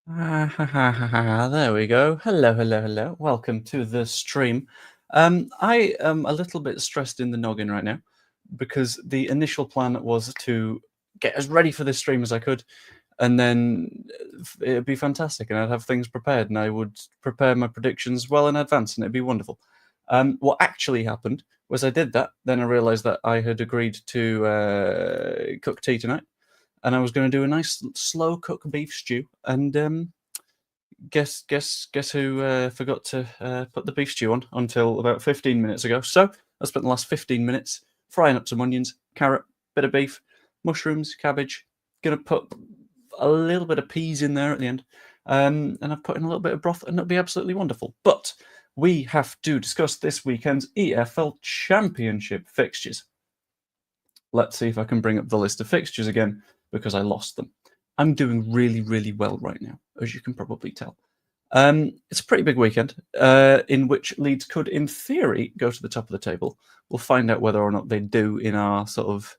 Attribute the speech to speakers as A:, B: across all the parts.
A: There we go. Hello, hello, hello. Welcome to the stream. I am a little bit stressed in the noggin right now because the initial plan was to get as ready for this stream as I could, and then it'd be fantastic, and I'd have things prepared, and I would prepare my predictions well in advance, and it'd be wonderful. What actually happened was I did that, then I realised that I had agreed to cook tea tonight, and I was going to do a nice slow cook beef stew, and guess who forgot to put the beef stew on until about 15 minutes ago. So I spent the last 15 minutes frying up some onions, carrot, bit of beef, mushrooms, cabbage. Gonna put a little bit of peas in there at the end, and I've put in a little bit of broth, and it'll be absolutely wonderful. But we have to discuss this weekend's EFL Championship fixtures. Let's see if I can bring up the list of fixtures again, because I lost them. I'm doing really, really well right now, as you can probably tell. It's a pretty big weekend in which Leeds could, in theory, go to the top of the table. We'll find out whether or not they do in our sort of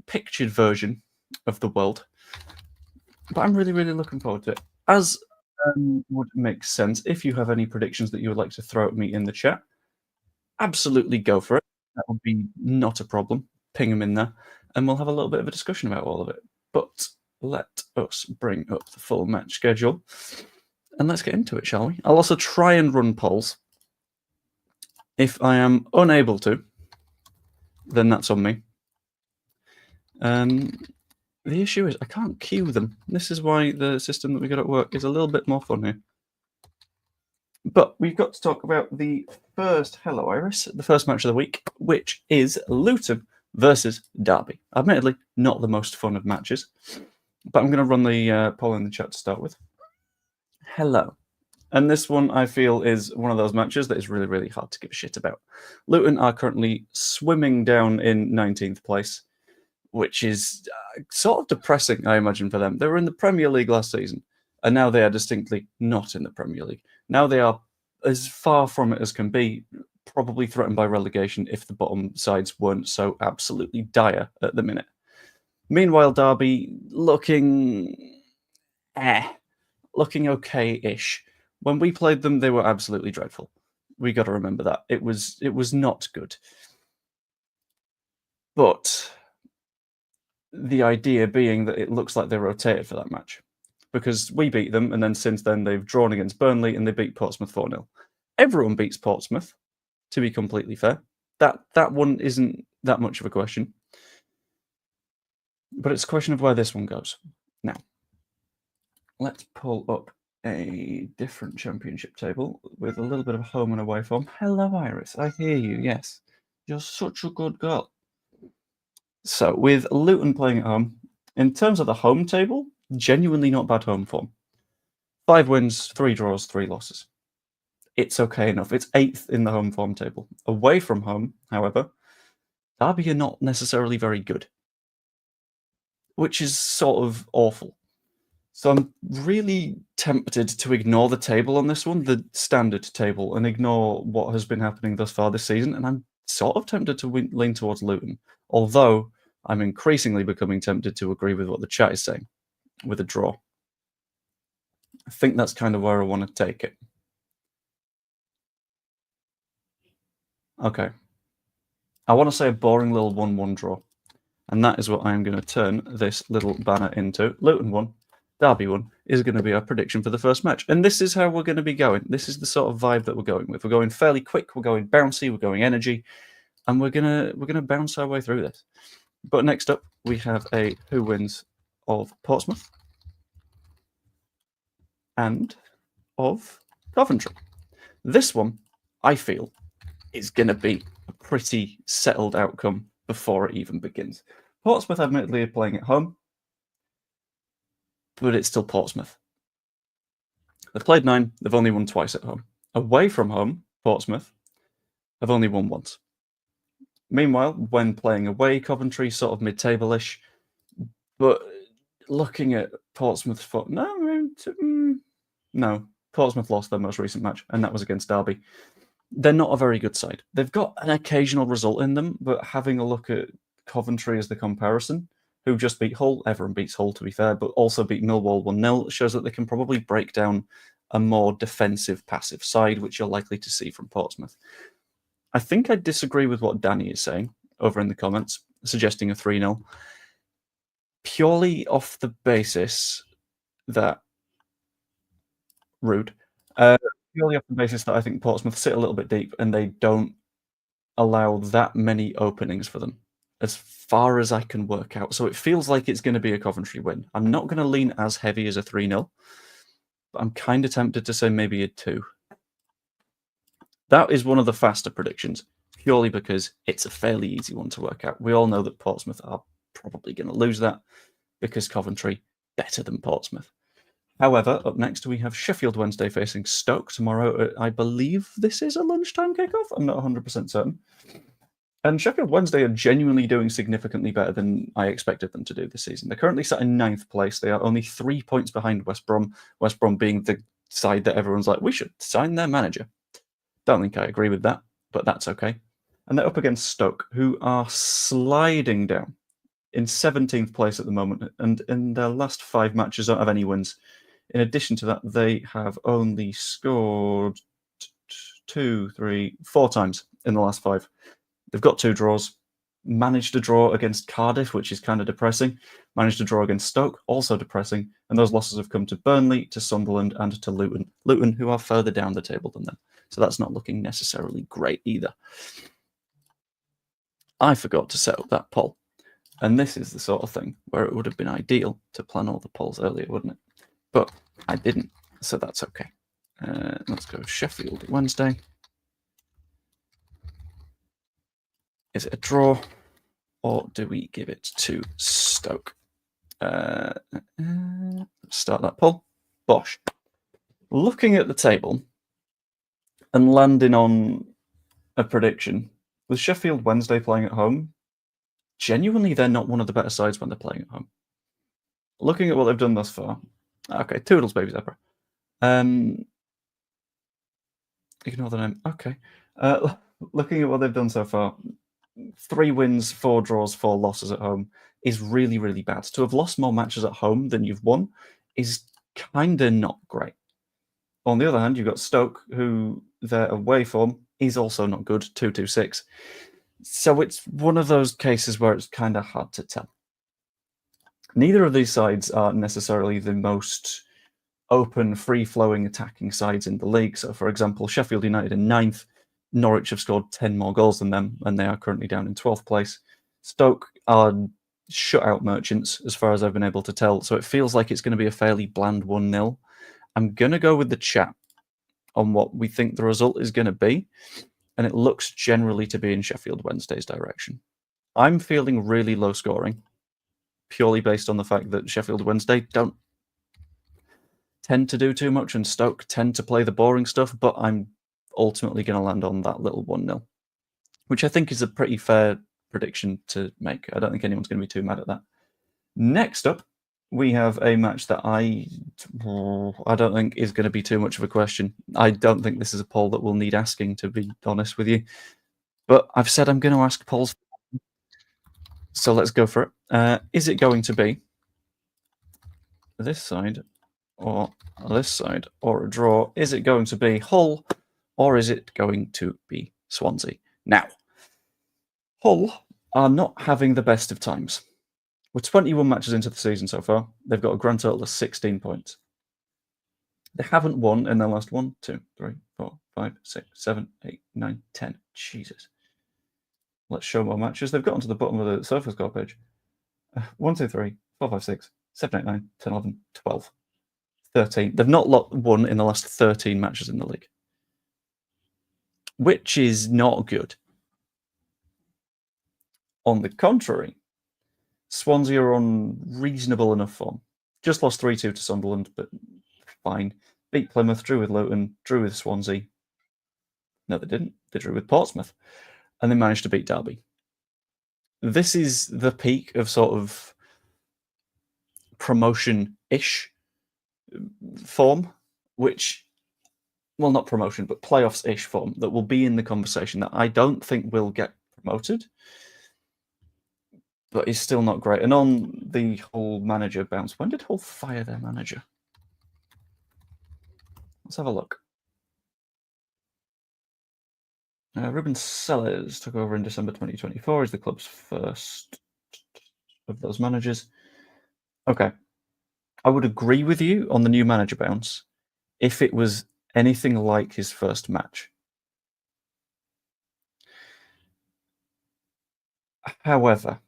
A: pictured version of the world. But I'm really, really looking forward to it. As would make sense, if you have any predictions that you would like to throw at me in the chat, absolutely go for it. That would be not a problem. Ping them in there, and we'll have a little bit of a discussion about all of it. But let us bring up the full match schedule, and let's get into it, shall we? I'll also try and run polls. If I am unable to, then that's on me. The issue is I can't queue them. This is why the system that we got at work is a little bit more fun here. But we've got to talk about the first, hello Iris, the first match of the week, which is Luton versus Derby. Admittedly, not the most fun of matches, but I'm going to run the poll in the chat to start with. Hello. And this one, I feel, is one of those matches that is really, really hard to give a shit about. Luton are currently swimming down in 19th place, which is sort of depressing, I imagine, for them. They were in the Premier League last season, and now they are distinctly not in the Premier League. Now they are as far from it as can be, probably threatened by relegation if the bottom sides weren't so absolutely dire at the minute. Meanwhile, Derby looking okay-ish. When we played them, they were absolutely dreadful. We got to remember that. It was not good. But the idea being that it looks like they rotated for that match, because we beat them, and then since then they've drawn against Burnley and they beat Portsmouth 4-0. Everyone beats Portsmouth, to be completely fair. That one isn't that much of a question. But it's a question of where this one goes. Now, let's pull up a different championship table with a little bit of home and away form. Hello, Iris. I hear you. Yes. You're such a good girl. So, with Luton playing at home, in terms of the home table, genuinely not bad home form. 5 wins, 3 draws, 3 losses. It's okay enough. It's 8th in the home form table. Away from home, however, Derby are not necessarily very good, which is sort of awful. So I'm really tempted to ignore the table on this one, the standard table, and ignore what has been happening thus far this season. And I'm sort of tempted to lean towards Luton, although I'm increasingly becoming tempted to agree with what the chat is saying, with a draw. I think that's kind of where I want to take it. Okay. I want to say a boring little 1-1 draw. And that is what I'm going to turn this little banner into. Luton 1, Derby 1 is going to be our prediction for the first match. And this is how we're going to be going. This is the sort of vibe that we're going with. We're going fairly quick, we're going bouncy, we're going energy, and we're gonna bounce our way through this. But next up, we have a who wins of Portsmouth and of Coventry. This one, I feel, is going to be a pretty settled outcome before it even begins. Portsmouth, admittedly, are playing at home, but it's still Portsmouth. They've played 9, they've only won twice at home. Away from home, Portsmouth have only won once. Meanwhile, when playing away, Coventry sort of mid-table-ish, but looking at Portsmouth's no, Portsmouth lost their most recent match, and that was against Derby. They're not a very good side. They've got an occasional result in them, but having a look at Coventry as the comparison, who just beat Hull. Everyone beats Hull, to be fair, but also beat Millwall 1-0, shows that they can probably break down a more defensive, passive side, which you're likely to see from Portsmouth. I think I disagree with what Danny is saying over in the comments, suggesting a 3-0, purely off the basis that purely off the basis that I think Portsmouth sit a little bit deep and they don't allow that many openings for them, as far as I can work out. So it feels like it's going to be a Coventry win. I'm not going to lean as heavy as a 3-0, but I'm kind of tempted to say maybe a 2. That is one of the faster predictions, purely because it's a fairly easy one to work out. We all know that Portsmouth are probably going to lose that because Coventry better than Portsmouth. However, up next we have Sheffield Wednesday facing Stoke tomorrow. I believe this is a lunchtime kickoff. I'm not 100% certain. And Sheffield Wednesday are genuinely doing significantly better than I expected them to do this season. They're currently sat in 9th place. They are only 3 points behind West Brom. West Brom being the side that everyone's like, we should sign their manager. Don't think I agree with that, but that's okay. And they're up against Stoke, who are sliding down in 17th place at the moment, and in their last 5 matches don't have any wins. In addition to that, they have only scored 4 times in the last 5. They've got 2 draws, managed to draw against Cardiff, which is kind of depressing, managed to draw against Stoke, also depressing, and those losses have come to Burnley, to Sunderland, and to Luton. Luton, who are further down the table than them. So that's not looking necessarily great either. I forgot to set up that poll, and this is the sort of thing where it would have been ideal to plan all the polls earlier, wouldn't it? But I didn't, so that's okay. Let's go Sheffield Wednesday. Is it a draw, or do we give it to Stoke? Start that poll. Bosh. Looking at the table and landing on a prediction, with Sheffield Wednesday playing at home, genuinely they're not one of the better sides when they're playing at home. Looking at what they've done thus far, okay, Toodles Baby Zebra. Ignore the name. Okay. Looking at what they've done so far, 3 wins, 4 draws, 4 losses at home is really, really bad. To have lost more matches at home than you've won is kind of not great. On the other hand, you've got Stoke, who their away form is also not good, 2-2-6. So it's one of those cases where it's kind of hard to tell. Neither of these sides are necessarily the most open, free-flowing, attacking sides in the league. So, for example, Sheffield United in 9th, Norwich have scored 10 more goals than them, and they are currently down in 12th place. Stoke are shutout merchants, as far as I've been able to tell, so it feels like it's going to be a fairly bland 1-0. I'm going to go with the chat on what we think the result is going to be, and it looks generally to be in Sheffield Wednesday's direction. I'm feeling really low scoring, purely based on the fact that Sheffield Wednesday don't tend to do too much, and Stoke tend to play the boring stuff, but I'm ultimately going to land on that little 1-0, which I think is a pretty fair prediction to make. I don't think anyone's going to be too mad at that. Next up, we have a match that I don't think is going to be too much of a question. I don't think this is a poll that will need asking, to be honest with you. But I've said I'm going to ask polls, so let's go for it. Is it going to be this side or this side, or a draw? Is it going to be Hull, or is it going to be Swansea? Now, Hull are not having the best of times. We're 21 matches into the season so far. They've got a grand total of 16 points. They haven't won in their last 1, 2, 3, 4, 5, 6, 7, 8, 9, 10. Jesus. Let's show more matches. They've gotten to the bottom of the SofaScore page. 1, 2, 3, 4, 5, 6, 7, 8, 9, 10, 11, 12, 13. They've not won in the last 13 matches in the league, which is not good. On the contrary, Swansea are on reasonable enough form. Just lost 3-2 to Sunderland, but fine. Beat Plymouth, drew with Luton, drew with Swansea. No, they didn't. They drew with Portsmouth. And they managed to beat Derby. This is the peak of sort of promotion-ish form, which, well, not promotion, but playoffs-ish form, that will be in the conversation that I don't think will get promoted. but he's still not great. And on the Hull manager bounce, when did Hull fire their manager? Let's have a look. Ruben Sellers took over in December 2024 as the club's first of those managers. Okay. I would agree with you on the new manager bounce if it was anything like his first match. However,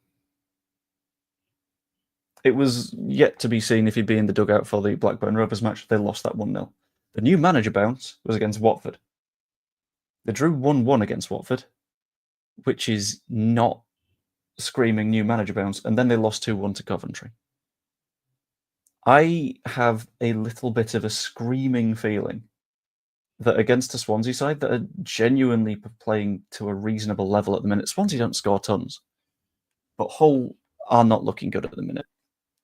A: it was yet to be seen if he'd be in the dugout for the Blackburn Rovers match. They lost that 1-0. The new manager bounce was against Watford. They drew 1-1 against Watford, which is not screaming new manager bounce, and then they lost 2-1 to Coventry. I have a little bit of a screaming feeling that against a Swansea side that are genuinely playing to a reasonable level at the minute. Swansea don't score tons, but Hull are not looking good at the minute.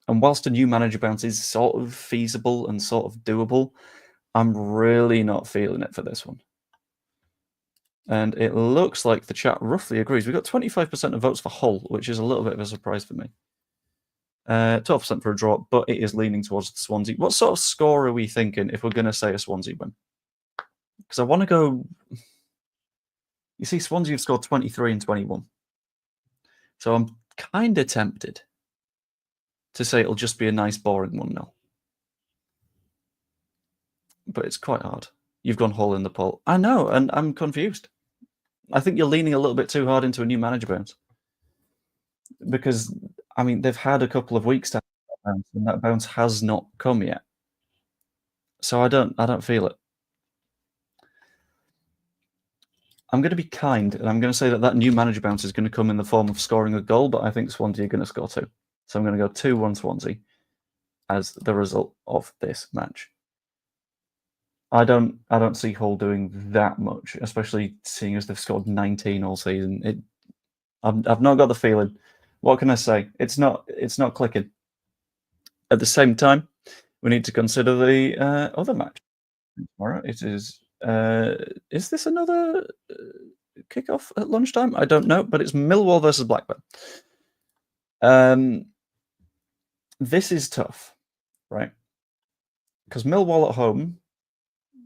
A: And whilst a new manager bounce is sort of feasible and sort of doable, I'm really not feeling it for this one. And it looks like the chat roughly agrees. We've got 25% of votes for Hull, which is a little bit of a surprise for me. 12% for a draw, but it is leaning towards the Swansea. What sort of score are we thinking if we're going to say a Swansea win? Because I want to go... You see, Swansea have scored 23 and 21. So I'm kind of tempted to say it'll just be a nice, boring 1-0. But it's quite hard. You've gone Hull in the poll. I know, and I'm confused. I think you're leaning a little bit too hard into a new manager bounce. Because, I mean, they've had a couple of weeks to have that bounce, and that bounce has not come yet. So I don't feel it. I'm going to be kind, and I'm going to say that new manager bounce is going to come in the form of scoring a goal, but I think Swansea are going to score 2. So I'm going to go 2-1 Swansea as the result of this match. I don't see Hull doing that much, especially seeing as they've scored 19 all season. I've not got the feeling. What can I say? It's not clicking. At the same time, we need to consider the other match tomorrow. It is. Is this another kickoff at lunchtime? I don't know, but it's Millwall versus Blackburn. This is tough, right? Because Millwall at home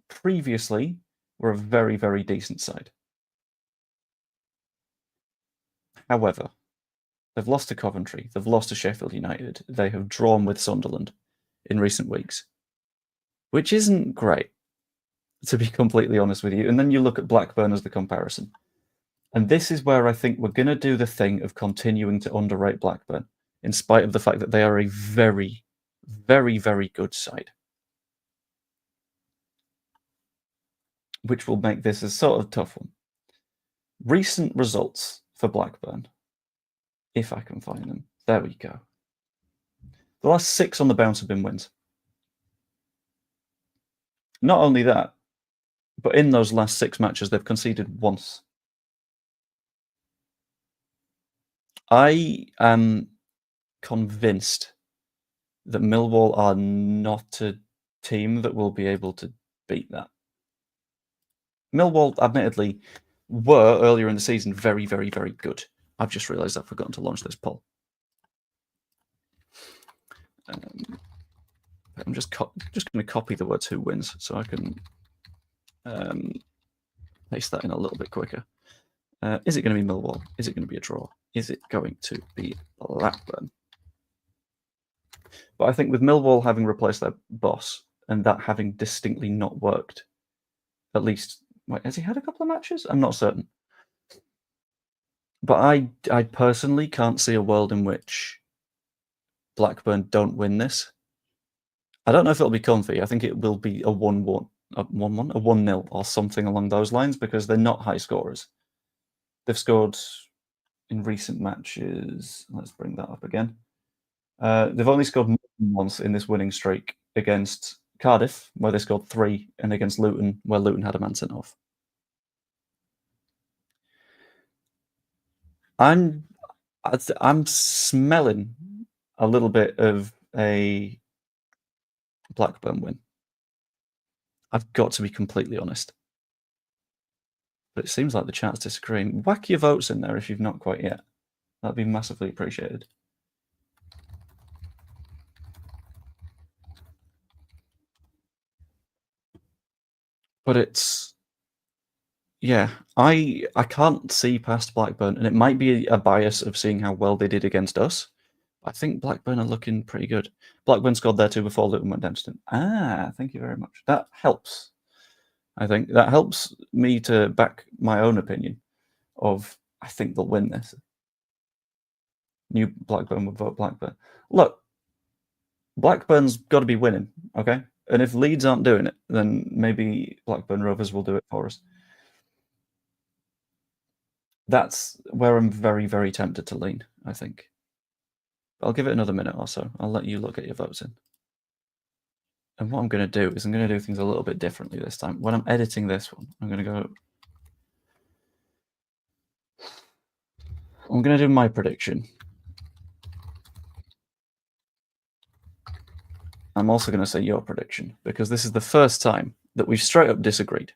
A: previously were a very, very decent side. However, they've lost to Coventry, they've lost to Sheffield United, they have drawn with Sunderland in recent weeks, which isn't great, to be completely honest with you. And then you look at Blackburn as the comparison. And this is where I think we're going to do the thing of continuing to underrate Blackburn, in spite of the fact that they are a very, very, very good side. Which will make this a sort of tough one. Recent results for Blackburn, if I can find them. There we go. The last 6 on the bounce have been wins. Not only that, but in those last 6 matches, they've conceded once. I am convinced that Millwall are not a team that will be able to beat that. Millwall, admittedly, were earlier in the season very, very, very good. I've just realised I've forgotten to launch this poll. I'm just going to copy the words "who wins" so I can paste that in a little bit quicker. Is it going to be Millwall? Is it going to be a draw? Is it going to be Blackburn? But I think with Millwall having replaced their boss and that having distinctly not worked, at least, wait, has he had a couple of matches? I'm not certain. But I personally can't see a world in which Blackburn don't win this. I don't know if it'll be comfy. I think it will be a 1-1, a 1-1, a 1-0 or something along those lines because they're not high scorers. They've scored in recent matches. Let's bring that up again. They've only scored once in this winning streak against Cardiff, where they scored 3, and against Luton, where Luton had a man sent off. I'm smelling a little bit of a Blackburn win. I've got to be completely honest. But it seems like the chat's disagreeing. Whack your votes in there if you've not quite yet. That'd be massively appreciated. But it's, yeah, I can't see past Blackburn, and it might be a bias of seeing how well they did against us. I think Blackburn are looking pretty good. Blackburn scored there too before Luton went down to 10. Thank you very much. That helps. I think that helps me to back my own opinion of I think they'll win this. New Blackburn would vote Blackburn. Look, Blackburn's got to be winning, okay? And if Leeds aren't doing it, then maybe Blackburn Rovers will do it for us. That's where I'm very, very tempted to lean, I think. I'll give it another minute or so. I'll let you look at your votes in. And what I'm going to do is I'm going to do things a little bit differently this time. When I'm editing this one, I'm going to do my prediction. I'm also going to say your prediction, because this is the first time that we've straight up disagreed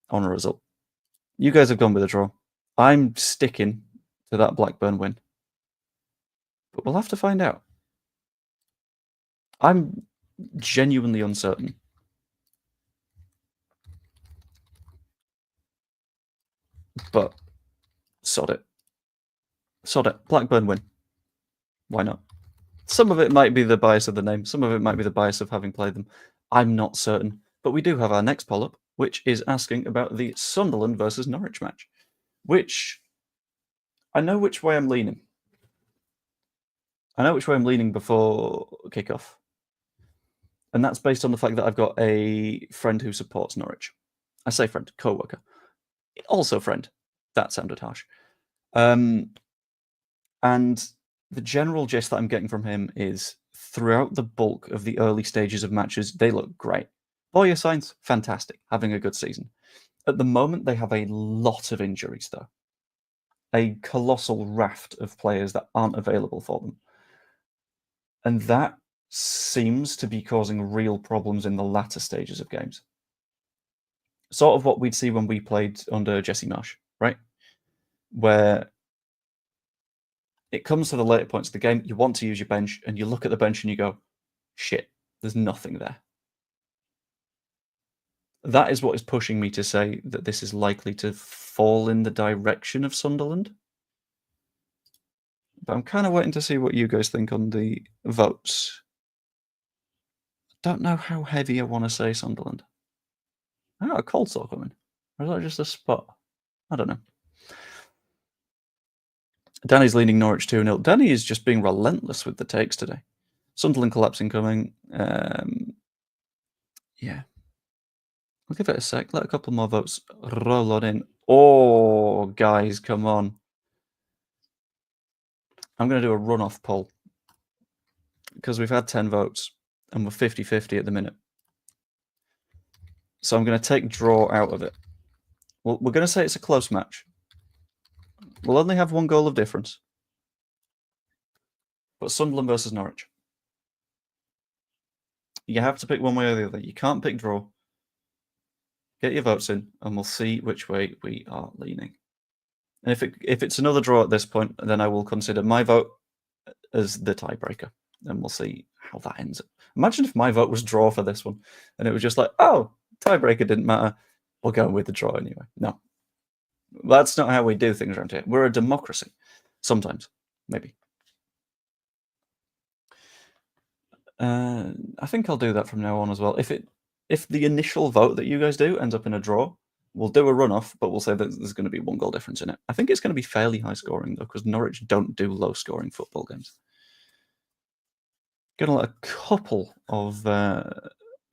A: on a result. You guys have gone with a draw. I'm sticking to that Blackburn win. But we'll have to find out. I'm genuinely uncertain. But sod it. Sod it. Blackburn win. Why not? Some of it might be the bias of the name. Some of it might be the bias of having played them. I'm not certain. But we do have our next poll up, which is asking about the Sunderland versus Norwich match, which I know which way I'm leaning. I know which way I'm leaning before kickoff. And that's based on the fact that I've got a friend who supports Norwich. I say friend, co-worker. Also friend. That sounded harsh. And the general gist that I'm getting from him is throughout the bulk of the early stages of matches, they look great. Boyer signs, fantastic, having a good season. At the moment, they have a lot of injuries, though. A colossal raft of players that aren't available for them. And that seems to be causing real problems in the latter stages of games. Sort of what we'd see when we played under Jesse Marsh, right? Where it comes to the later points of the game, you want to use your bench, and you look at the bench and you go, shit, there's nothing there. That is what is pushing me to say that this is likely to fall in the direction of Sunderland. But I'm kind of waiting to see what you guys think on the votes. Don't know how heavy I want to say Sunderland. I got a cold sore coming. Or is that just a spot? I don't know. Danny's leaning Norwich 2-0. Danny is just being relentless with the takes today. Sunderland collapsing coming. Yeah. I'll give it a sec. Let a couple more votes roll on in. Oh, guys, come on. I'm going to do a runoff poll because we've had 10 votes and we're 50-50 at the minute. So I'm going to take draw out of it. Well, we're going to say it's a close match. We'll only have one goal of difference. But Sunderland versus Norwich. You have to pick one way or the other. You can't pick draw. Get your votes in, and we'll see which way we are leaning. And if it's another draw at this point, then I will consider my vote as the tiebreaker, and we'll see how that ends up. Imagine if my vote was draw for this one, and it was just like, oh, tiebreaker didn't matter. We'll go with the draw anyway. No, that's not how we do things around here. We're a democracy. Sometimes, maybe. I think I'll do that from now on as well. If the initial vote that you guys do ends up in a draw, we'll do a runoff, but we'll say that there's going to be one goal difference in it. I think it's going to be fairly high scoring, though, because Norwich don't do low scoring football games. Going to let a couple of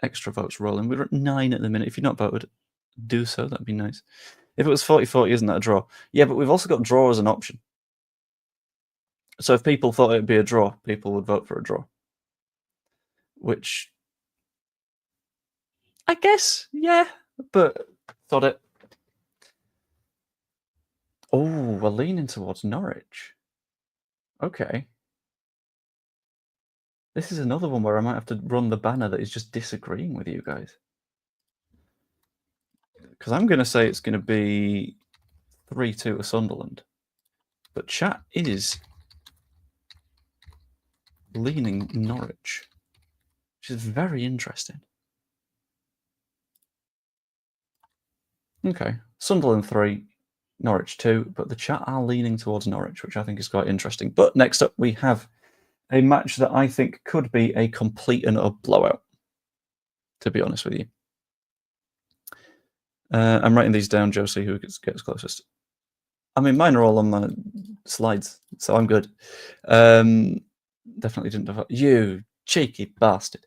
A: extra votes roll in. We're at 9 at the minute. If you've not voted, do so. That'd be nice. If it was 40-40, isn't that a draw? Yeah, but we've also got draw as an option. So if people thought it'd be a draw, people would vote for a draw. Which, I guess, yeah, but thought it. Oh, we're leaning towards Norwich. Okay. This is another one where I might have to run the banner that is just disagreeing with you guys. Because I'm going to say it's going to be 3-2 to Sunderland. But chat is leaning Norwich, which is very interesting. Okay, Sunderland 3, Norwich 2, but the chat are leaning towards Norwich, which I think is quite interesting. But next up, we have a match that I think could be a complete and utter blowout, to be honest with you. I'm writing these down, Joe, see who gets closest. I mean, mine are all on my slides, so I'm good. Definitely didn't have you cheeky bastard.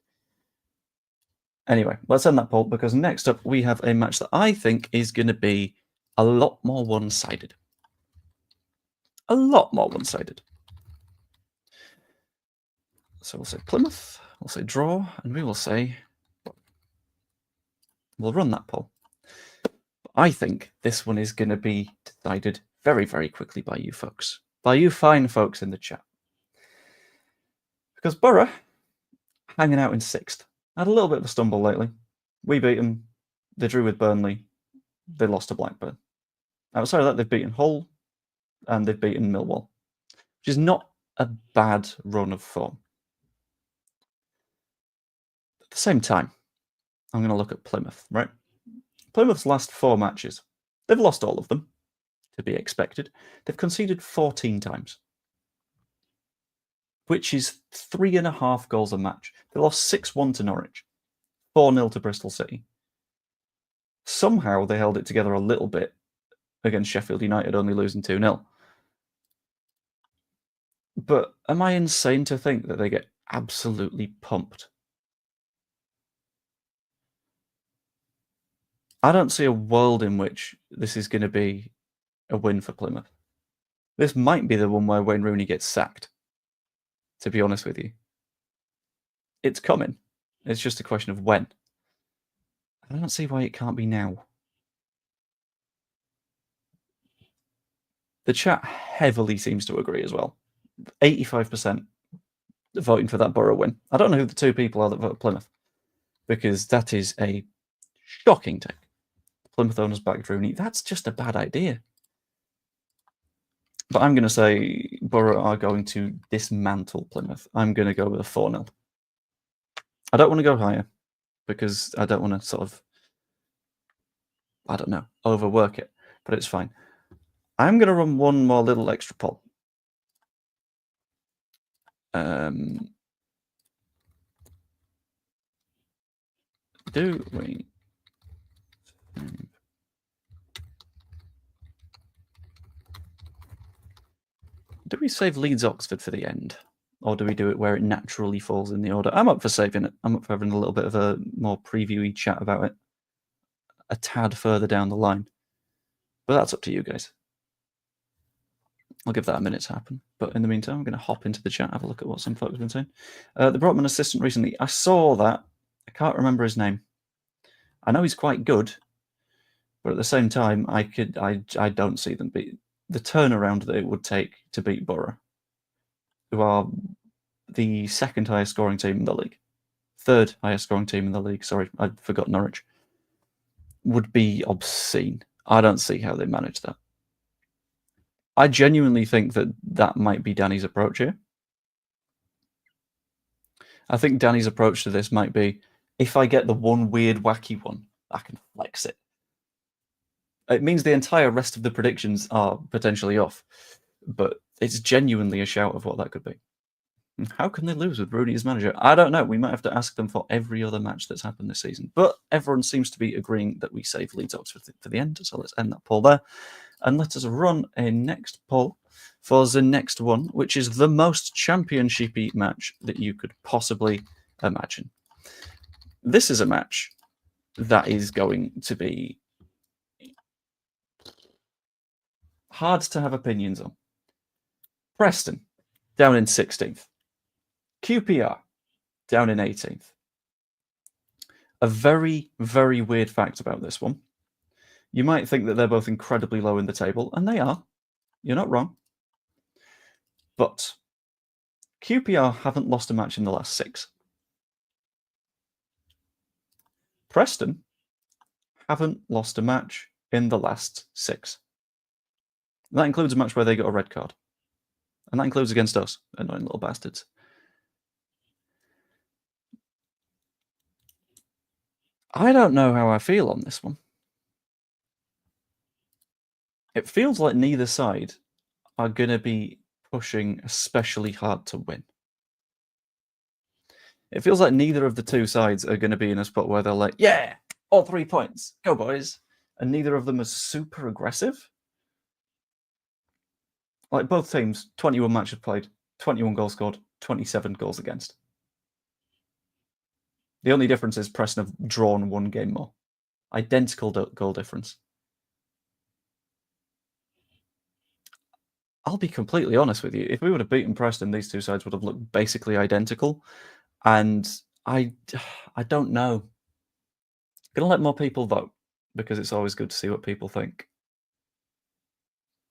A: Anyway, let's end that poll, because next up we have a match that I think is going to be a lot more one-sided. A lot more one-sided. So we'll say Plymouth, we'll say draw, and we will say we'll run that poll. I think this one is going to be decided very, very quickly by you folks. By you fine folks in the chat. Because Borough, hanging out in 6th, had a little bit of a stumble lately. We beat them. They drew with Burnley. They lost to Blackburn. Outside of that, they've beaten Hull and they've beaten Millwall, which is not a bad run of form. At the same time, I'm going to look at Plymouth, right? Plymouth's last 4 matches, they've lost all of them, to be expected. They've conceded 14 times, which is 3.5 goals a match. They lost 6-1 to Norwich, 4-0 to Bristol City. Somehow they held it together a little bit against Sheffield United, only losing 2-0. But am I insane to think that they get absolutely pumped? I don't see a world in which this is going to be a win for Plymouth. This might be the one where Wayne Rooney gets sacked, to be honest with you. It's coming. It's just a question of when. I don't see why it can't be now. The chat heavily seems to agree as well. 85% voting for that Borough win. I don't know who the 2 people are that vote Plymouth, because that is a shocking take. Plymouth owners backed Rooney. That's just a bad idea. But I'm going to say Borough are going to dismantle Plymouth. I'm going to go with a 4-0. I don't want to go higher, because I don't want to sort of, I don't know, overwork it. But it's fine. I'm going to run one more little extra poll. Do we save Leeds Oxford for the end? Or do we do it where it naturally falls in the order? I'm up for saving it. I'm up for having a little bit of a more previewy chat about it a tad further down the line. But that's up to you guys. I'll give that a minute to happen. But in the meantime, I'm going to hop into the chat, have a look at what some folks have been saying. They brought an assistant recently. I saw that. I can't remember his name. I know he's quite good, but at the same time, I don't see them beat the turnaround that it would take to beat Borough, who are the 2nd highest scoring team in the league. 3rd highest scoring team in the league. Sorry, I forgot Norwich. Would be obscene. I don't see how they manage that. I genuinely think that might be Danny's approach here. I think Danny's approach to this might be, if I get the one weird, wacky one, I can flex it. It means the entire rest of the predictions are potentially off, but it's genuinely a shout of what that could be. How can they lose with Rooney as manager? I don't know. We might have to ask them for every other match that's happened this season. But everyone seems to be agreeing that we save Leeds Oxford for the end, so let's end that poll there. And let us run a next poll for the next one, which is the most championship-y match that you could possibly imagine. This is a match that is going to be hard to have opinions on. Preston, down in 16th. QPR, down in 18th. A very, very weird fact about this one. You might think that they're both incredibly low in the table, and they are. You're not wrong. But QPR haven't lost a match in the last 6. Preston haven't lost a match in the last 6. And that includes a match where they got a red card. And that includes against us, annoying little bastards. I don't know how I feel on this one. It feels like neither side are going to be pushing especially hard to win. It feels like neither of the two sides are going to be in a spot where they're like, yeah, all 3 points, go boys. And neither of them are super aggressive. Like both teams, 21 matches played, 21 goals scored, 27 goals against. The only difference is Preston have drawn 1 game more. Identical goal difference. I'll be completely honest with you. If we would have beaten Preston, these two sides would have looked basically identical. And I don't know. I'm going to let more people vote because it's always good to see what people think.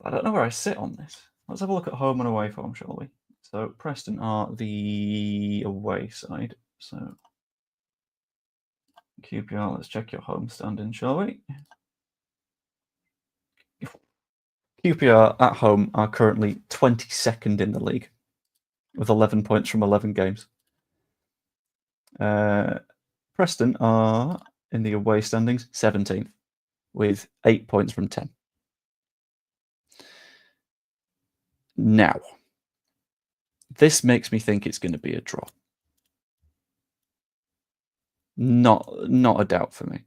A: I don't know where I sit on this. Let's have a look at home and away form, shall we? So Preston are the away side. So QPR, let's check your home standing, shall we? QPR at home are currently 22nd in the league with 11 points from 11 games. Preston are in the away standings 17th with 8 points from 10. Now, this makes me think it's going to be a draw. Not a doubt for me.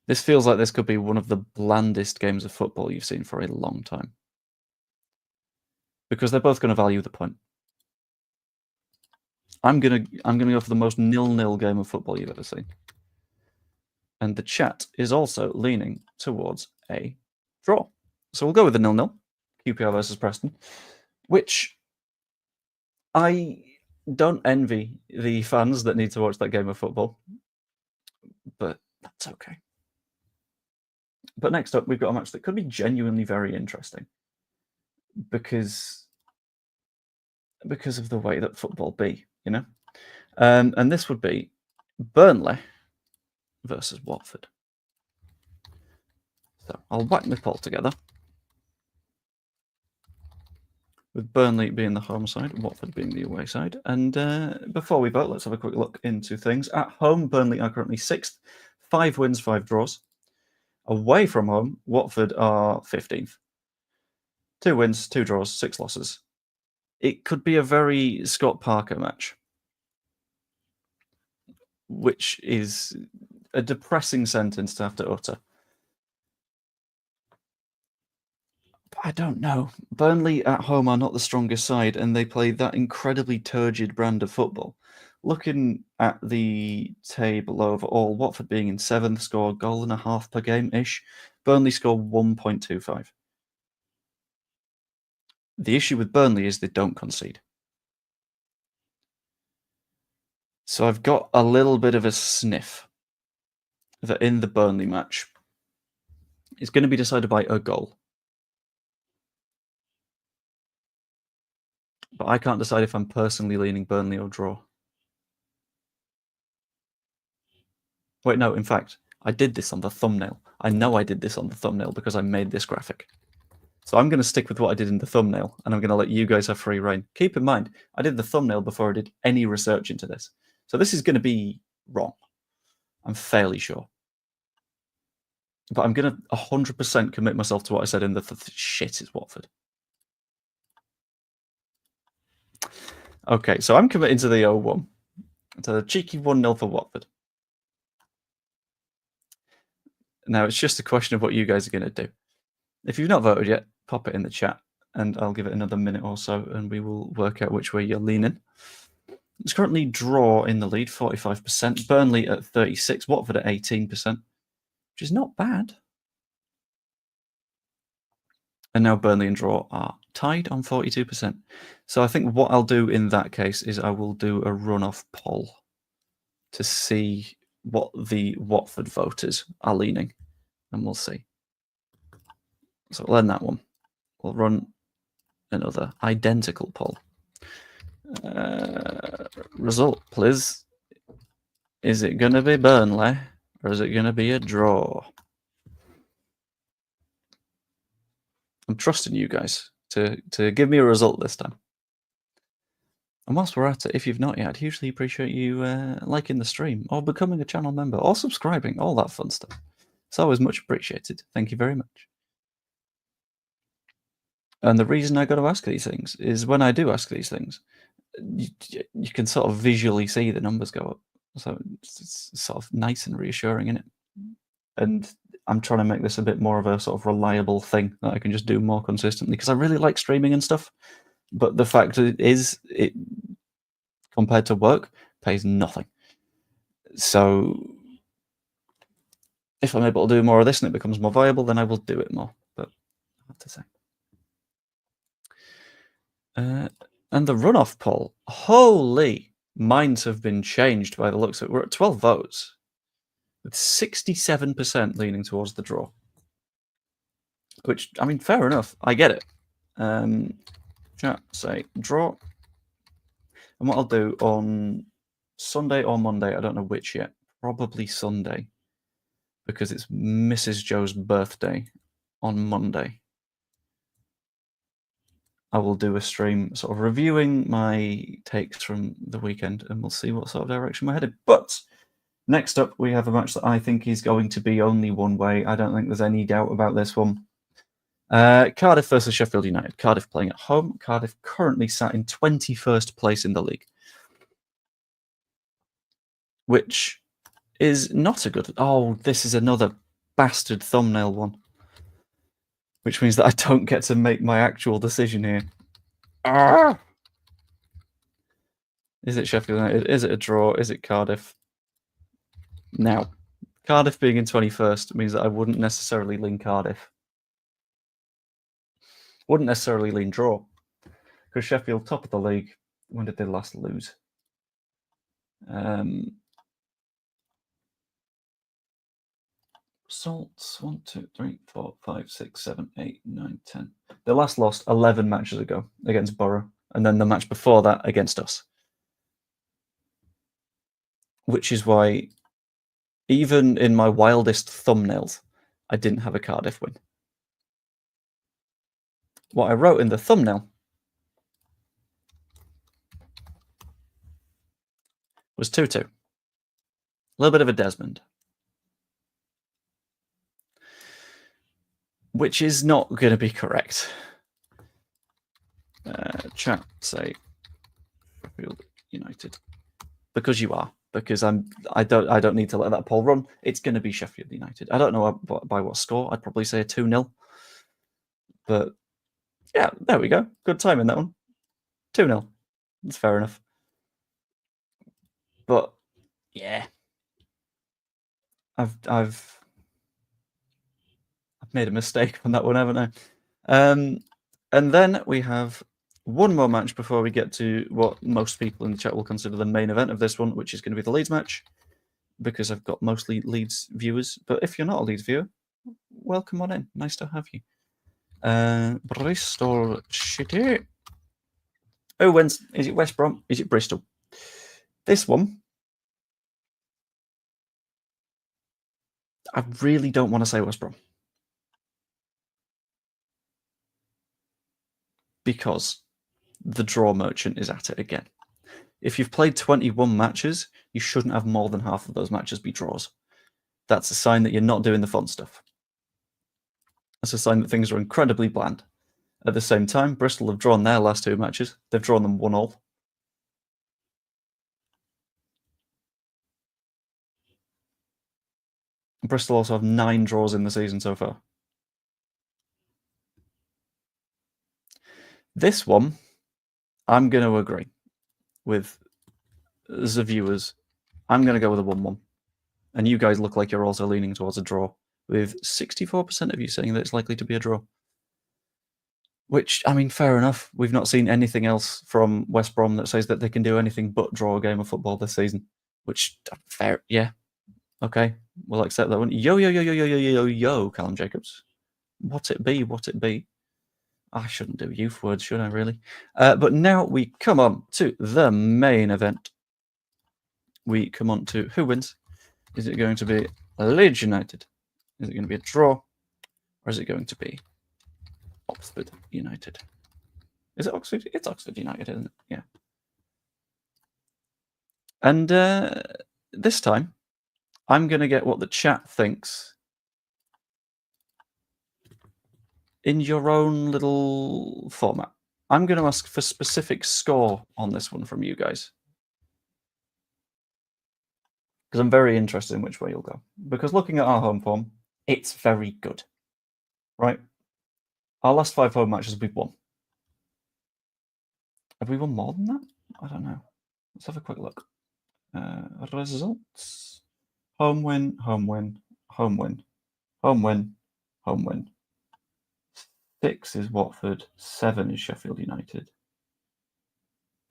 A: This feels like this could be one of the blandest games of football you've seen for a long time. Because they're both going to value the point. I'm gonna go for the most 0-0 game of football you've ever seen. And the chat is also leaning towards a draw. So we'll go with the 0-0, QPR versus Preston, which I don't envy the fans that need to watch that game of football, but that's okay. But next up, we've got a match that could be genuinely very interesting because of the way that football be, you know? And this would be Burnley versus Watford. So I'll whack my poll together. With Burnley being the home side, Watford being the away side. And before we vote, let's have a quick look into things. At home, Burnley are currently 6th, 5 wins, 5 draws. Away from home, Watford are 15th. 2 wins, 2 draws, 6 losses. It could be a very Scott Parker match, which is a depressing sentence to have to utter. But I don't know. Burnley at home are not the strongest side, and they play that incredibly turgid brand of football. Looking at the table overall, Watford being in 7th, score a goal and a half per game-ish. Burnley score 1.25. The issue with Burnley is they don't concede. So I've got a little bit of a sniff that in the Burnley match, it's going to be decided by a goal. But I can't decide if I'm personally leaning Burnley or draw. Wait, no, in fact, I did this on the thumbnail. I know I did this on the thumbnail because I made this graphic. So I'm going to stick with what I did in the thumbnail, and I'm going to let you guys have free reign. Keep in mind, I did the thumbnail before I did any research into this. So this is going to be wrong. I'm fairly sure. But I'm going to 100% commit myself to what I said in the shit is Watford. Okay, so I'm committing to the 0-1. To the cheeky 1-0 for Watford. Now, it's just a question of what you guys are going to do. If you've not voted yet, pop it in the chat, and I'll give it another minute or so, and we will work out which way you're leaning. It's currently draw in the lead, 45%. Burnley at 36%, Watford at 18%, which is not bad. And now Burnley and draw are tied on 42%. So I think what I'll do in that case is I will do a run-off poll to see what the Watford voters are leaning, and we'll see. So we'll end that one. We'll run another identical poll. Result, please. Is it going to be Burnley or is it going to be a draw? I'm trusting you guys to give me a result this time. And whilst we're at it, if you've not yet, I'd hugely appreciate you liking the stream or becoming a channel member or subscribing, all that fun stuff. It's always much appreciated. Thank you very much. And the reason I got to ask these things is when I do ask these things, you can sort of visually see the numbers go up. So it's sort of nice and reassuring, isn't it? And I'm trying to make this a bit more of a sort of reliable thing that I can just do more consistently because I really like streaming and stuff. But the fact is, it compared to work pays nothing. So if I'm able to do more of this and it becomes more viable, then I will do it more. But I have to say. And the runoff poll, holy, minds have been changed by the looks of it. We're at 12 votes, with 67% leaning towards the draw. Which, I mean, fair enough. I get it. Chat, say draw. And what I'll do on Sunday or Monday, I don't know which yet, probably Sunday, because it's Mrs. Joe's birthday on Monday. I will do a stream sort of reviewing my takes from the weekend, and we'll see what sort of direction we're headed. But next up, we have a match that I think is going to be only one way. I don't think there's any doubt about this one. Cardiff versus Sheffield United. Cardiff playing at home. Cardiff currently sat in 21st place in the league, which is not a good... Oh, this is another bastard thumbnail one, which means that I don't get to make my actual decision here. Ah! Is it Sheffield United? Is it a draw? Is it Cardiff? Now, Cardiff being in 21st means that I wouldn't necessarily lean Cardiff. Wouldn't necessarily lean draw. Because Sheffield, top of the league, when did they last lose? Results 1, 2, 3, 4, 5, 6, 7, 8, 9, 10. They last lost 11 matches ago against Borough, and then the match before that against us. Which is why, even in my wildest thumbnails, I didn't have a Cardiff win. What I wrote in the thumbnail was 2-2. A little bit of a Desmond. Which is not going to be correct. Chat, say Sheffield United. Because you are. Because I don't need to let that poll run. It's going to be Sheffield United. I don't know by what score. I'd probably say a 2-0. But yeah, there we go. Good time in that one. 2-0. That's fair enough. But yeah, I've made a mistake on that one, haven't I? And then we have one more match before we get to what most people in the chat will consider the main event of this one, which is going to be the Leeds match, because I've got mostly Leeds viewers. But if you're not a Leeds viewer, welcome on in. Nice to have you. Bristol City. Oh, when's is it West Brom? Is it Bristol? This one, I really don't want to say West Brom. Because the draw merchant is at it again. If you've played 21 matches, you shouldn't have more than half of those matches be draws. That's a sign that you're not doing the fun stuff. That's a sign that things are incredibly bland. At the same time, Bristol have drawn their last 2 matches. They've drawn them 1-1. Bristol also have 9 draws in the season so far. This one, I'm going to agree with the viewers. I'm going to go with a 1-1. And you guys look like you're also leaning towards a draw, with 64% of you saying that it's likely to be a draw. Which, I mean, fair enough. We've not seen anything else from West Brom that says that they can do anything but draw a game of football this season. Which, fair, yeah. Okay, we'll accept that one. Yo, Callum Jacobs. What it be, what it be. I shouldn't do youth words, should I, really? But now we come on to the main event. We come on to who wins. Is it going to be Leeds United? Is it going to be a draw? Or is it going to be Oxford United? Is it Oxford? It's Oxford United, isn't it? Yeah. And this time, I'm going to get what the chat thinks in your own little format. I'm going to ask for specific score on this one from you guys. Because I'm very interested in which way you'll go. Because looking at our home form, it's very good. Right? Our last 5 home matches we've won. Have we won more than that? I don't know. Let's have a quick look. Results. Home win, home win, home win, home win, home win. 6 is Watford. 7 is Sheffield United.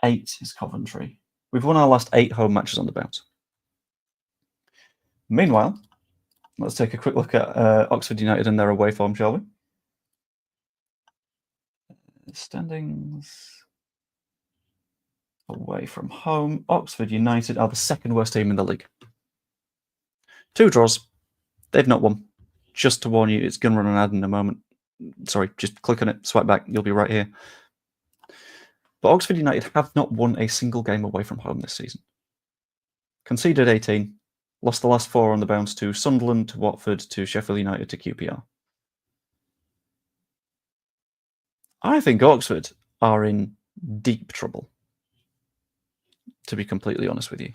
A: 8 is Coventry. We've won our last 8 home matches on the bounce. Meanwhile, let's take a quick look at Oxford United and their away form, shall we? Standings. Away from home, Oxford United are the 2nd worst team in the league. 2 draws. They've not won. Just to warn you, it's going to run an ad in a moment. Sorry, just click on it, swipe back, you'll be right here. But Oxford United have not won a single game away from home this season. Conceded 18, lost the last 4 on the bounce to Sunderland, to Watford, to Sheffield United, to QPR. I think Oxford are in deep trouble, to be completely honest with you.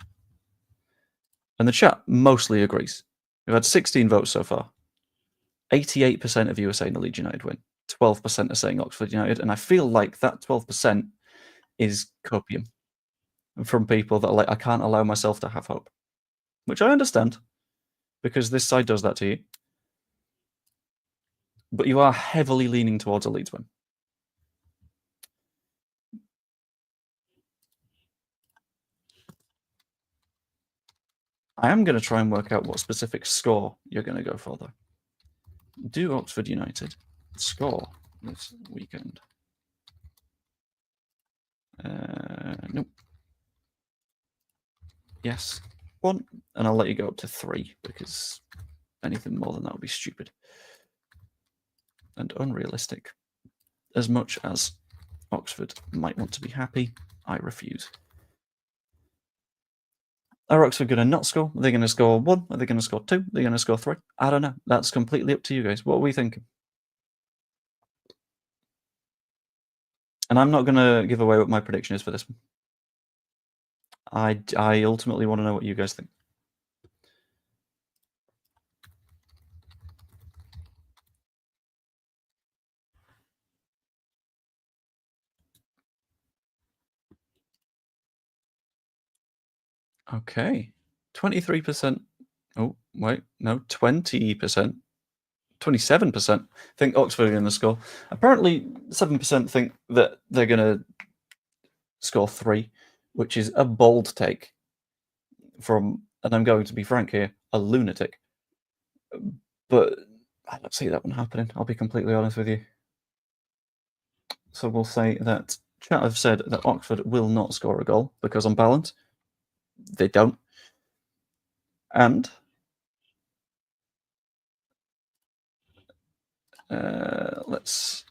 A: And the chat mostly agrees. We've had 16 votes so far. 88% of you are saying the Leeds United win. 12% are saying Oxford United. And I feel like that 12% is copium from people that are like, I can't allow myself to have hope. Which I understand, because this side does that to you. But you are heavily leaning towards a Leeds win. I am going to try and work out what specific score you're going to go for, though. Do Oxford United score this weekend? Nope. Yes, 1, and I'll let you go up to 3, because anything more than that would be stupid and unrealistic. As much as Oxford might want to be happy, I refuse. Are Oxford going to not score? Are they going to score 1? Are they going to score 2? Are they going to score 3? I don't know. That's completely up to you guys. What are we thinking? And I'm not going to give away what my prediction is for this one. I ultimately want to know what you guys think. Okay. 23%. Oh, wait. No, 20%. 27% think Oxford are going to score. Apparently, 7% think that they're going to score 3, which is a bold take from, and I'm going to be frank here, a lunatic. But I don't see that one happening, I'll be completely honest with you. So we'll say that chat have said that Oxford will not score a goal, because on balance, they don't. And let's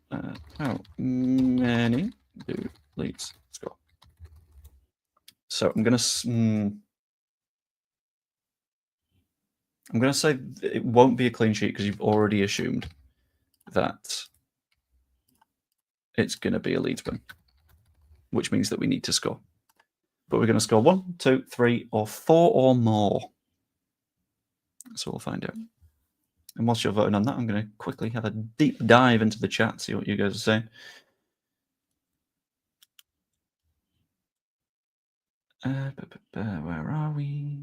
A: how many do Leeds score? So I'm gonna say it won't be a clean sheet, because you've already assumed that it's going to be a Leeds win, which means that we need to score. But we're going to score 1, 2, 3, or 4 or more. So we'll find out. And whilst you're voting on that, I'm going to quickly have a deep dive into the chat, see what you guys are saying. Where are we?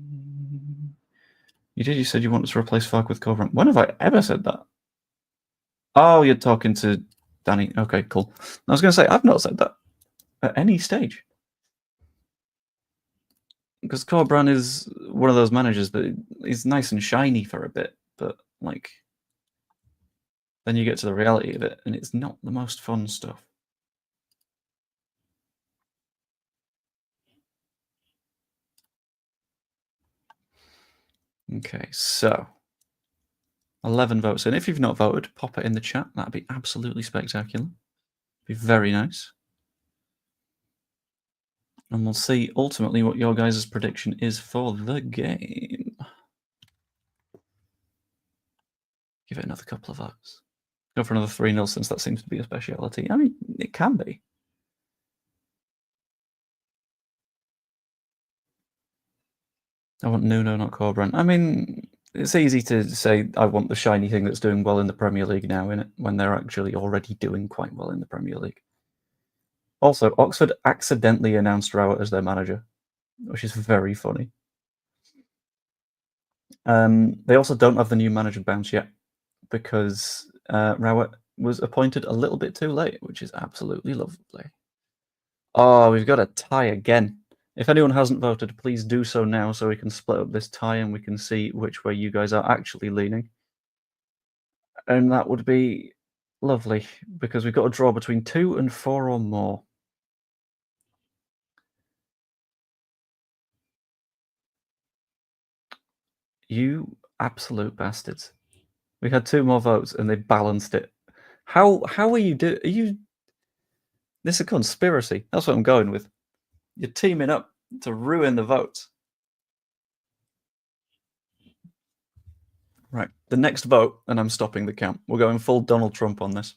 A: You said you wanted to replace Fark with Coventry. When have I ever said that? Oh, you're talking to Danny. Okay, cool. I was going to say, I've not said that at any stage. Because Corbran is one of those managers that is nice and shiny for a bit, but like then you get to the reality of it, and it's not the most fun stuff. Okay, so 11 votes in. If you've not voted, pop it in the chat. That'd be absolutely spectacular. Be very nice. And we'll see ultimately what your guys' prediction is for the game. Give it another couple of votes. Go for another 3-0 since that seems to be a speciality. I mean, it can be. I want Nuno, not Corberán. I mean, it's easy to say I want the shiny thing that's doing well in the Premier League now, innit? When they're actually already doing quite well in the Premier League. Also, Oxford accidentally announced Rowett as their manager, which is very funny. They also don't have the new manager bounce yet because Rowett was appointed a little bit too late, which is absolutely lovely. Oh, we've got a tie again. If anyone hasn't voted, please do so now so we can split up this tie and we can see which way you guys are actually leaning. And that would be lovely because we've got a draw between 2 and 4 or more. You absolute bastards. We had 2 more votes and they balanced it. How are you Are you... This is a conspiracy. That's what I'm going with. You're teaming up to ruin the votes. Right, the next vote, and I'm stopping the count. We're going full Donald Trump on this.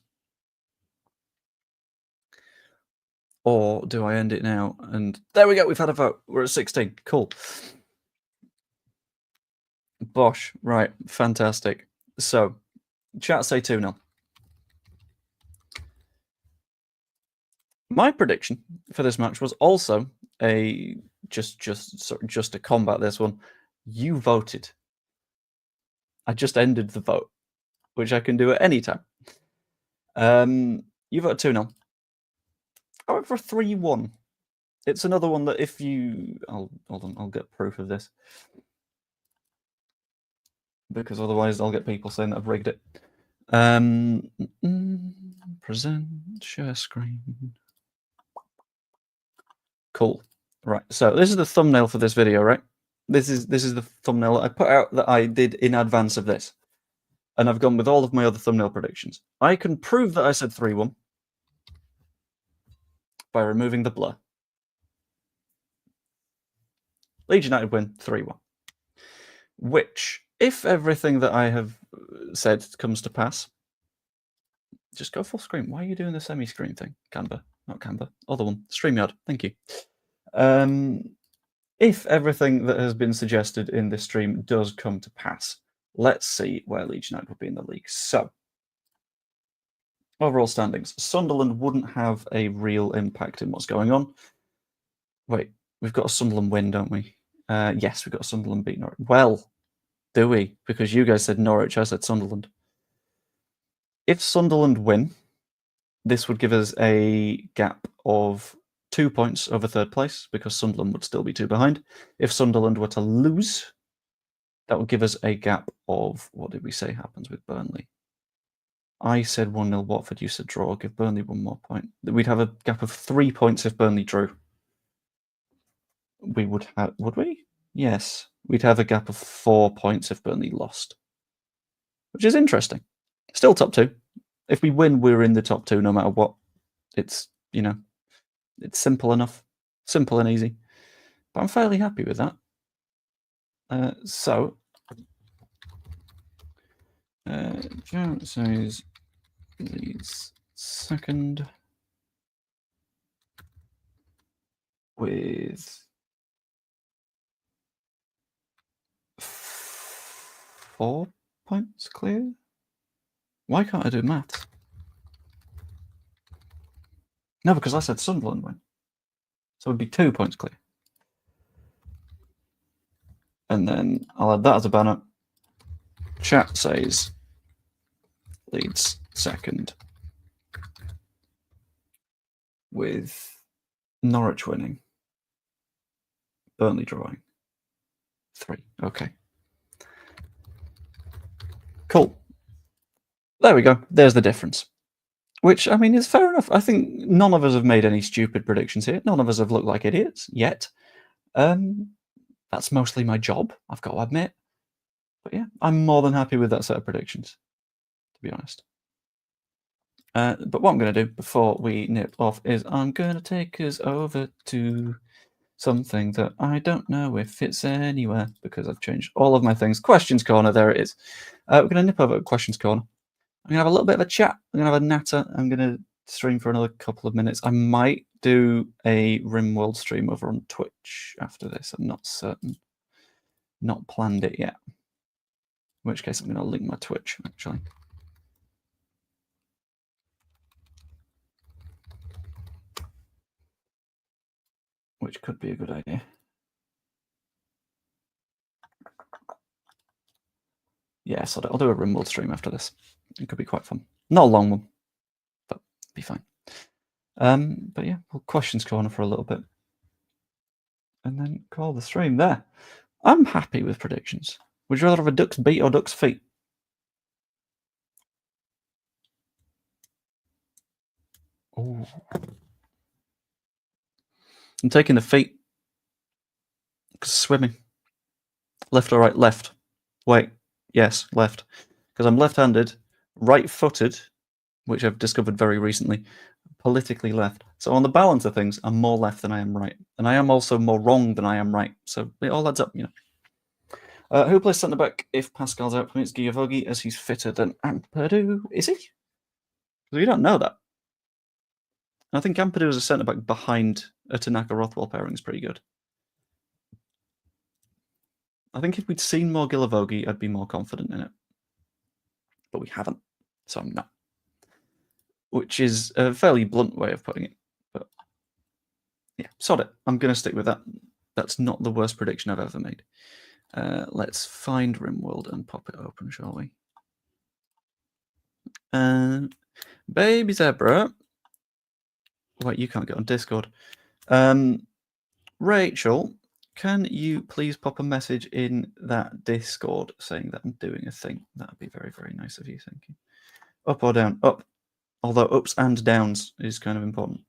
A: Or do I end it now? And there we go, we've had a vote. We're at 16. Cool. Bosh. Right, fantastic. So, chat say 2-0. My prediction for this match was also a just to combat this one. You voted. I just ended the vote, which I can do at any time. You voted 2-0. I went for a 3-1. It's another one that if you... hold on, I'll get proof of this. Because otherwise I'll get people saying that I've rigged it. Present, share screen. Cool. Right, so this is the thumbnail for this video, right? This is the thumbnail I put out that I did in advance of this. And I've gone with all of my other thumbnail predictions. I can prove that I said 3-1 by removing the blur. Leeds United win 3-1. Which, if everything that I have said comes to pass, just go full screen. Why are you doing the semi-screen thing? Canva, not Canva. Other one. StreamYard. Thank you. If everything that has been suggested in this stream does come to pass, let's see where Leeds United will be in the league. So, overall standings. Sunderland wouldn't have a real impact in what's going on. Wait, we've got a Sunderland win, don't we? Yes, we've got a Sunderland beat Norwich. Well, do we? Because you guys said Norwich, I said Sunderland. If Sunderland win, this would give us a gap of 2 points over third place because Sunderland would still be 2 behind. If Sunderland were to lose, that would give us a gap of, what did we say happens with Burnley? I said 1-0 Watford, you said draw. Give Burnley 1 more point. We'd have a gap of 3 points if Burnley drew. We would have, would we? Yes. We'd have a gap of 4 points if Burnley lost, which is interesting. Still top 2. If we win, we're in the top 2 no matter what. It's, you know, it's simple enough. Simple and easy. But I'm fairly happy with that. So, Jarrett says Leeds second with 4 points clear. Why can't I do maths? No, because I said Sunderland win. So it would be 2 points clear. And then I'll add that as a banner. Chat says Leeds second with Norwich winning. Burnley drawing. 3. Okay. Cool. There we go. There's the difference. Which, I mean, is fair enough. I think none of us have made any stupid predictions here. None of us have looked like idiots yet. That's mostly my job, I've got to admit. But yeah, I'm more than happy with that set of predictions, to be honest. But what I'm going to do before we nip off is I'm going to take us over to something that I don't know if it's anywhere because I've changed all of my things. Questions Corner, there it is. We're going to nip over to Questions Corner. I'm going to have a little bit of a chat. I'm going to have a natter. I'm going to stream for another couple of minutes. I might do a RimWorld stream over on Twitch after this. I'm not certain. Not planned it yet. In which case I'm going to link my Twitch, actually. Which could be a good idea. Yeah, so I'll do a RimWorld stream after this. It could be quite fun. Not a long one, but be fine. But yeah, we'll Questions Corner for a little bit. And then call the stream there. I'm happy with predictions. Would you rather have a duck's beak or duck's feet? Oh. I'm taking the feet. Because swimming. Left or right? Left. Wait. Yes, left. Because I'm left-handed, right-footed, which I've discovered very recently, politically left. So on the balance of things, I'm more left than I am right. And I am also more wrong than I am right. So it all adds up, you know. Who plays centre-back if Pascal's out? It's Giavogi, as he's fitter than Ampadu. Is he? We don't know that. I think Ampadu as a centre-back behind a Tanaka-Rothwell pairing is pretty good. I think if we'd seen more Giavogi, I'd be more confident in it. But we haven't, so I'm not. Which is a fairly blunt way of putting it. But yeah, sod it. I'm going to stick with that. That's not the worst prediction I've ever made. Let's find RimWorld and pop it open, shall we? Baby Zebra. Wait, you can't get on Discord. Rachel, can you please pop a message in that Discord saying that I'm doing a thing? That would be very, very nice of you. Thank you. Up or down? Up. Although ups and downs is kind of important.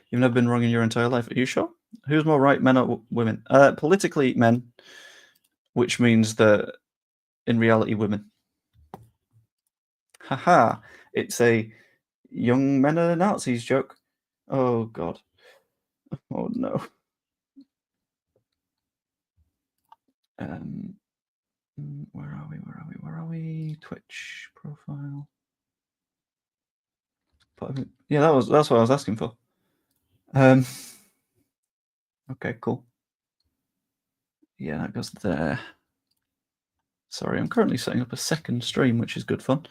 A: You've never been wrong in your entire life. Are you sure? Who's more right, men or women? Politically, men, which means that in reality, women. Haha, it's a young men are Nazis joke. Oh, God. Oh, no. Where are we? Where are we? Where are we? Twitch profile. Yeah, that's what I was asking for. Okay, cool. Yeah, that goes there. Sorry, I'm currently setting up a second stream, which is good fun.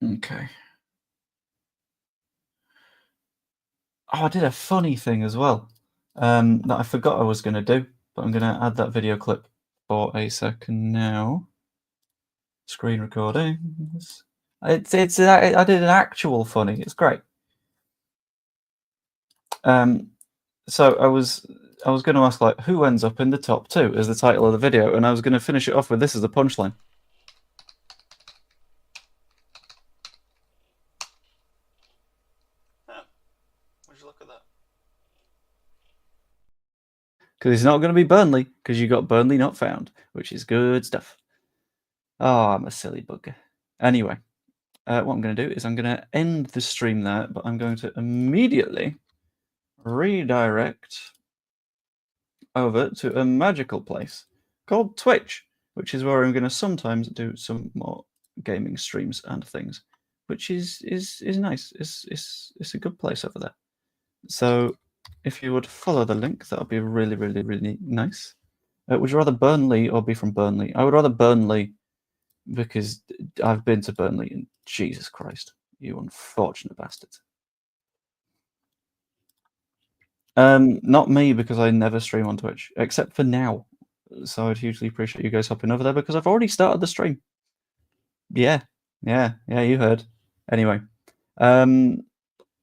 A: Okay. Oh, I did a funny thing as well that I forgot I was going to do, but I'm going to add that video clip for a second now. Screen recordings. I did an actual funny. It's great. So I was going to ask, like, who ends up in the top 2 as the title of the video, and I was going to finish it off with this as the punchline. Would you look at that? Because it's not going to be Burnley, because you got Burnley not found, which is good stuff. Oh, I'm a silly bugger. Anyway, what I'm going to do is I'm going to end the stream there, but I'm going to immediately redirect over to a magical place called Twitch, which is where I'm going to sometimes do some more gaming streams and things, which is nice. It's a good place over there. So if you would follow the link, that would be really, really, really nice. Would you rather Burnley or be from Burnley? I would rather Burnley because I've been to Burnley and Jesus Christ, you unfortunate bastards. Not me, because I never stream on Twitch, except for now. So I'd hugely appreciate you guys hopping over there because I've already started the stream. Yeah, you heard. Anyway, I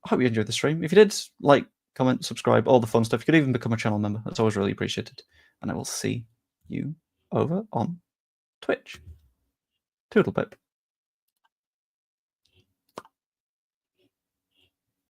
A: hope you enjoyed the stream. If you did, like, comment, subscribe, all the fun stuff. You could even become a channel member. That's always really appreciated. And I will see you over on Twitch. Toodle pip.